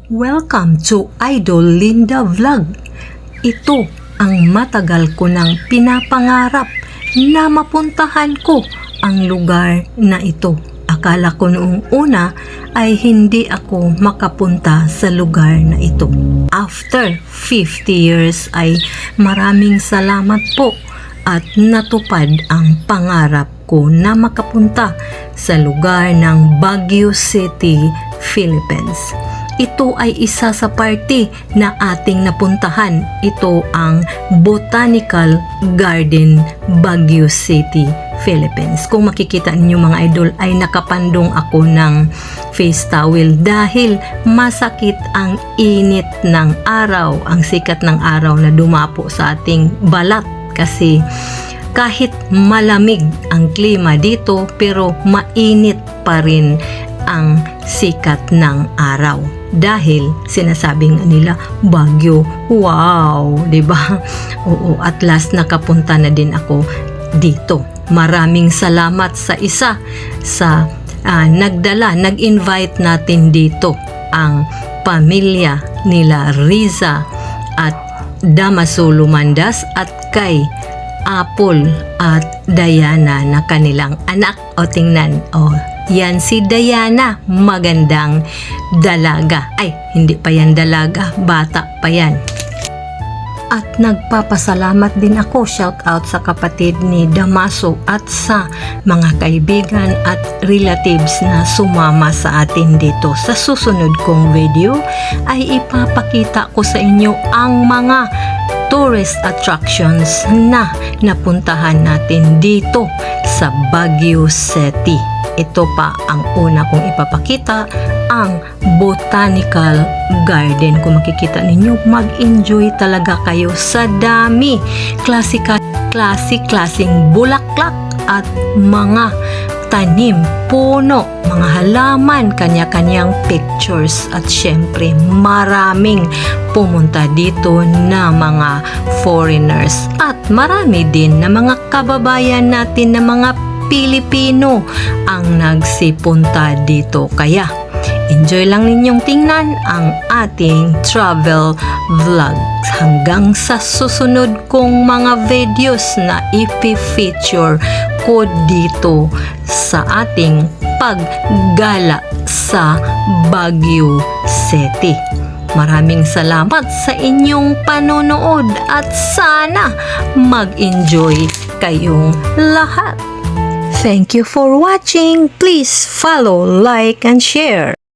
Welcome to Idol Linda Vlog. Ito ang matagal ko nang pinapangarap na mapuntahan ko ang lugar na ito. Akala ko noong una ay hindi ako makapunta sa lugar na ito. After 50 years ay maraming salamat po at natupad ang pangarap ko na makapunta sa lugar ng Baguio City, Philippines. Ito ay isa sa party na ating napuntahan. Ito ang Botanical Garden, Baguio City, Philippines. Kung makikita ninyo mga idol ay nakapandong ako ng face towel dahil masakit ang init ng araw, ang sikat ng araw na dumapo sa ating balat kasi kahit malamig ang klima dito pero mainit pa rin ang sikat ng araw dahil sinasabi nga nila Baguio, wow, 'di ba? Oo, at last nakapunta na din ako dito. Maraming salamat sa isa sa nag-invite natin dito ang pamilya nila Riza at Damaso Lumandas at kay Apple at Diana na kanilang anak. O tingnan, yan si Diana, magandang dalaga. Ay, hindi pa yan dalaga, bata pa yan. At nagpapasalamat din ako, shout out sa kapatid ni Damaso at sa mga kaibigan at relatives na sumama sa atin dito. Sa susunod kong video ay ipapakita ko sa inyo ang mga tourist attractions na napuntahan natin dito sa Baguio City. Ito pa ang una kong ipapakita, ang Botanical Garden. Kung makikita ninyo, mag-enjoy talaga kayo sa dami. Klaseng bulaklak at mga tanim, puno, mga halaman, kanya-kanyang pictures at syempre maraming pumunta dito na mga foreigners at marami din na mga kababayan natin na mga Pilipino ang nagsipunta dito. Kaya enjoy lang ninyong tingnan ang ating travel vlog hanggang sa susunod kong mga videos na ipi-feature ko dito sa ating paggala sa Baguio City. Maraming salamat sa inyong panonood at sana mag-enjoy kayong lahat. Thank you for watching. Please follow, like, and share.